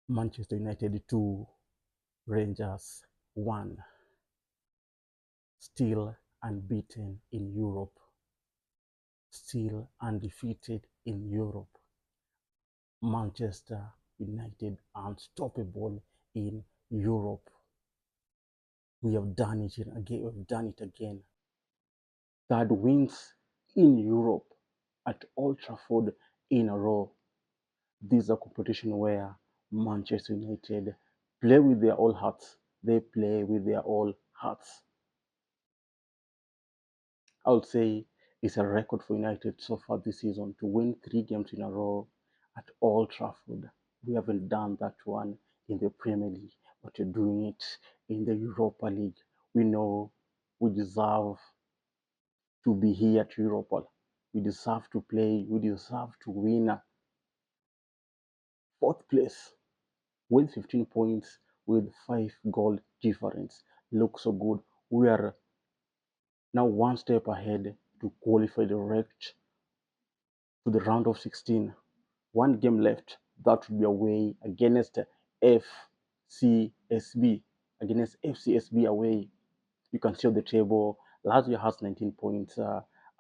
Manchester United 2, Rangers 1, still unbeaten in Europe, still undefeated in Europe. Manchester United unstoppable in Europe. We have done it again. We've done it again. Third wins in Europe at Old Trafford in a row. This is a competition where Manchester United play with their all hearts. They play with their all hearts. I would say it's a record for United so far this season to win 3 games in a row at Old Trafford. We haven't done that one in the Premier League, but we're doing it in the Europa League. We know we deserve to be here at Europa. We deserve to play. We deserve to win fourth place with 15 points with 5 goal difference. Looks so good. We are now one step ahead to qualify direct to the round of 16. One game left. That would be away against FCSB. Against FCSB away. You can see on the table. Lazio has 19 points.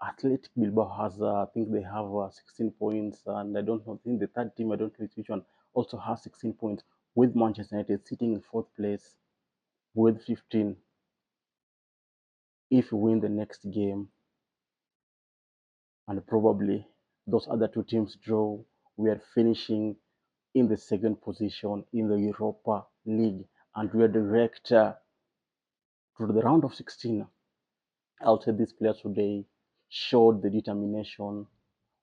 Athletic Bilbao has, I think they have 16 points. And I don't know, I think the third team, I don't know which one, also has 16 points. With Manchester United sitting in fourth place with 15. If we win the next game, and probably those other two teams draw, we are finishing in the second position in the Europa League, and we are direct to the round of 16. I'll say these players today showed the determination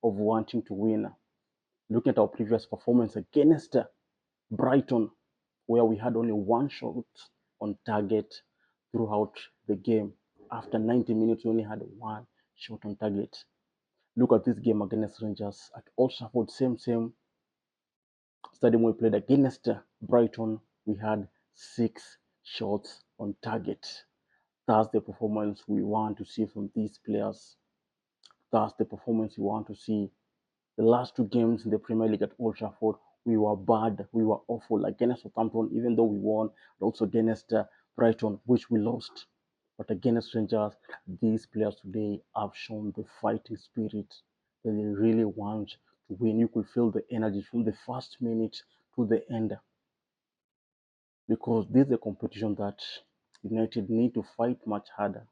of wanting to win. Looking at our previous performance against Brighton, where we had only one shot on target throughout the game. After 90 minutes, we only had one shot on target. Look at this game against Rangers at Old Trafford, same stadium we played against Brighton. We had 6 shots on target. That's the performance we want to see from these players. That's the performance we want to see. The last 2 games in the Premier League at Old Trafford, we were bad, we were awful against Southampton, even though we won, and also against Brighton, which we lost. But against Rangers, these players today have shown the fighting spirit that they really want to win. You could feel the energy from the first minute to the end, because this is a competition that United need to fight much harder.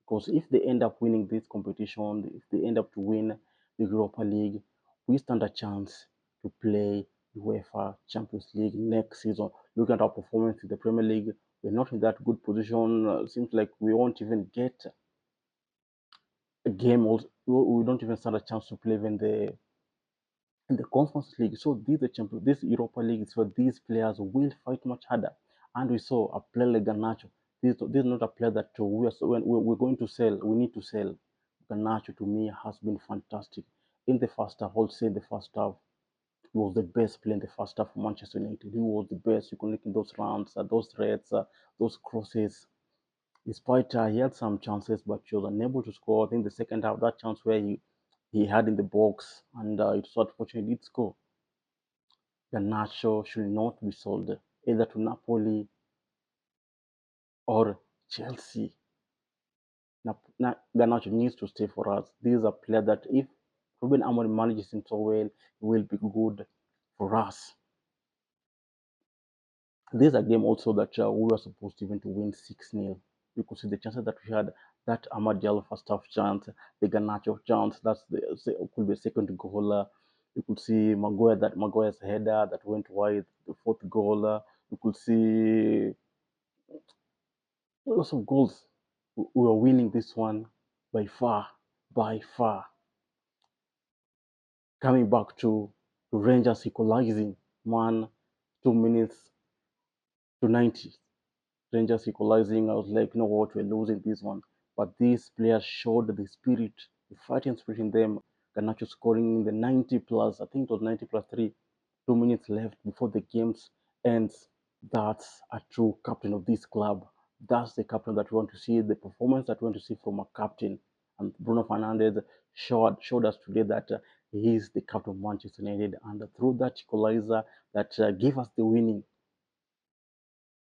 Because if they end up winning this competition, if they end up to win the Europa League, we stand a chance to play UEFA Champions League next season. Look at our performance in the Premier League. We're not in that good position. Seems like we won't even get a game. Also, we don't even stand a chance to play in the Conference League. So this Europa League is where these players will fight much harder. And we saw a player like Garnacho. This is not a player that we're going to sell. We need to sell. Garnacho to me has been fantastic in the first half. I'll say in the first half, he was the best player in the first half for Manchester United. He was the best. You can look in those rounds, those threads, those crosses. Despite he had some chances, but he was unable to score. I think the second half, that chance where he had in the box, and it was unfortunate he did score. Garnacho should not be sold either to Napoli or Chelsea. Garnacho needs to stay for us. This is a player that if Ruben Amorim manages him so well, he will be good for us. This is a game also that we were supposed to even to win 6-0. You could see the chances that we had, that Amad Diallo first half chance, the Garnacho chance, could be a second goal. You could see Maguire's header that went wide, the fourth goal. You could see lots of goals. We were winning this one by far, by far. Coming back to Rangers equalizing 2 minutes to 90. Rangers equalizing. I was like, you know what, we're losing this one. But these players showed the spirit, the fighting spirit in them. Garnacho scoring in the 90 plus, I think it was 90 plus 3, 2 minutes left before the game ends. That's a true captain of this club. That's the captain that we want to see, the performance that we want to see from a captain. And Bruno Fernandes showed us today that He is the captain of Manchester United, and through that equalizer that gave us the winning,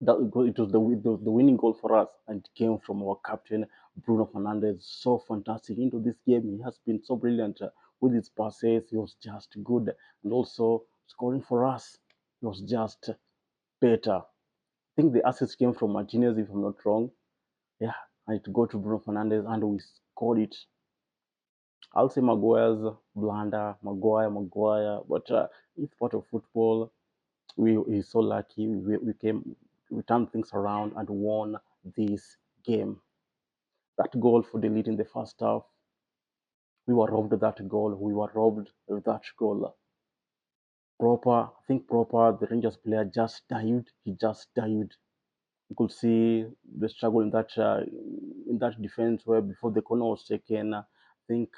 that it was the winning goal for us, and it came from our captain Bruno Fernandes. So fantastic into this game. He has been so brilliant with his passes. He was just good, and also scoring for us. He was just better. I think the assist came from Martinez, if I'm not wrong. Yeah, and it got to Bruno Fernandes, and we scored it. I'll say Maguire's blunder, Maguire, but it's part of football. We so lucky. We turned things around and won this game. That goal for the lead in the first half, we were robbed of that goal. We were robbed of that goal. I think Proper, the Rangers player, just dived. He just dived. You could see the struggle in that defense where before the corner was taken, I think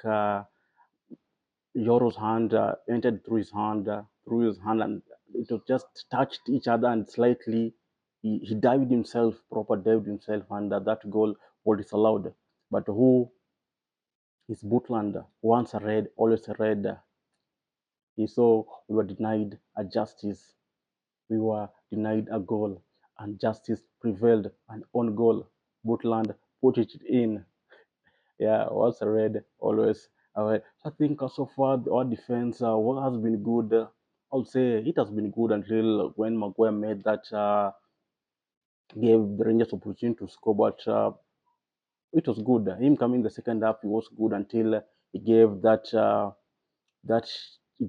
Yoro's hand entered through his hand, and it was just touched each other and slightly. He dived himself, Proper dived himself, and that goal was disallowed. But who is Butland? Once a red, always a red. He saw we were denied a justice. We were denied a goal, and justice prevailed. And on goal, Butland put it in. Yeah, once a red, always a red. So I think so far our defense what has been good. I would say it has been good until when Maguire made that gave the Rangers opportunity to score, but it was good. Him coming the second half, he was good until he gave that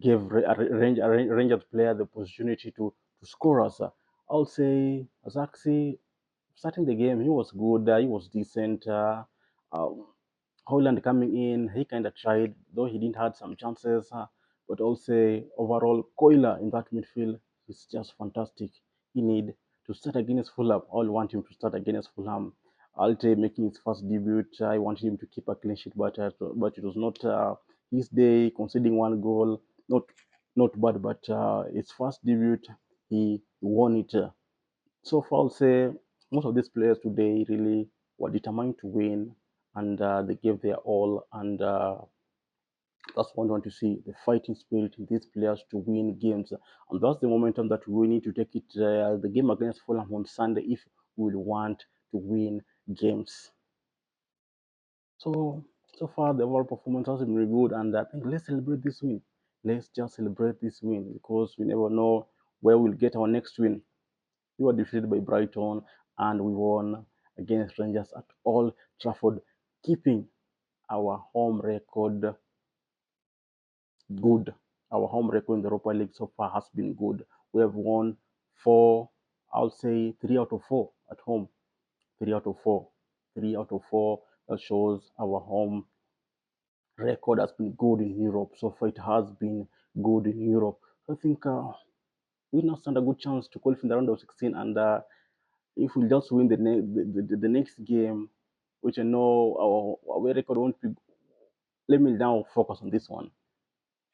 gave a Rangers player the opportunity to score us. I'll say Zaxi starting the game, he was good. He was decent. Um, Holland coming in, he kind of tried, though he didn't had some chances. But also overall, Koila in that midfield is just fantastic. He need to start against Fulham. I want him to start against Fulham. Alte making his first debut. I wanted him to keep a clean sheet, but it was not his day. Conceding one goal, not bad, but his first debut, he won it. So far, I'll say most of these players today really were determined to win, and they gave their all. And that's what I want to see, the fighting spirit in these players to win games. And that's the momentum that we need to take it the game against Fulham on Sunday if we want to win games. So, so far, the overall performance has been really good, and I think let's celebrate this win. Let's just celebrate this win because we never know where we'll get our next win. We were defeated by Brighton, and we won against Rangers at Old Trafford, keeping our home record good. Our home record in the Europa League so far has been good. We have won four, I'll say 3 out of 4 at home. 3 out of 4. 3 out of 4. That shows our home record has been good in Europe. So far, it has been good in Europe. So I think we now stand a good chance to qualify in the round of 16, and if we just win the next game, which I know our record won't be. Let me now focus on this one.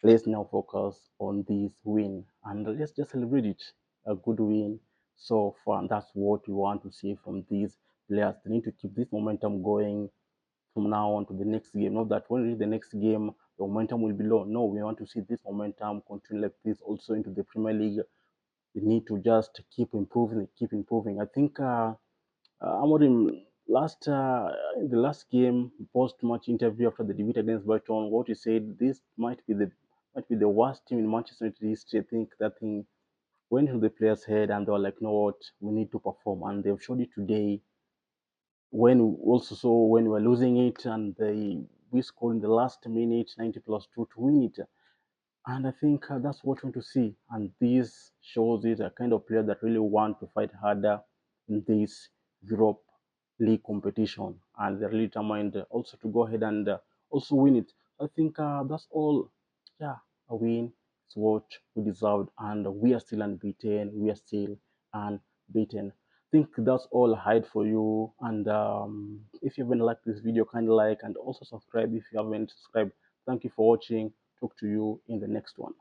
Let's now focus on this win and let's just celebrate it. A good win so far. And that's what we want to see from these players. They need to keep this momentum going from now on to the next game. Not that when we reach the next game, the momentum will be low. No, we want to see this momentum continue like this also into the Premier League. We need to just keep improving, keep improving. I think Amorim in the last game post-match interview after the defeat against Brighton, what he said, this might be the worst team in Manchester United history. I think that thing went to the players' head, and they were like, "You know what? We need to perform," and they've showed it today. When also saw when we were losing it, and we scored in the last minute, 90+2 to win it. And I think that's what we want to see. And this shows it a kind of player that really want to fight harder in this Europe League competition. And they're really determined also to go ahead and also win it. I think that's all. Yeah, a win is what we deserved. And we are still unbeaten. We are still unbeaten. I think that's all I had for you. And if you haven't liked this video, kindly like and also subscribe if you haven't subscribed. Thank you for watching. Talk to you in the next one.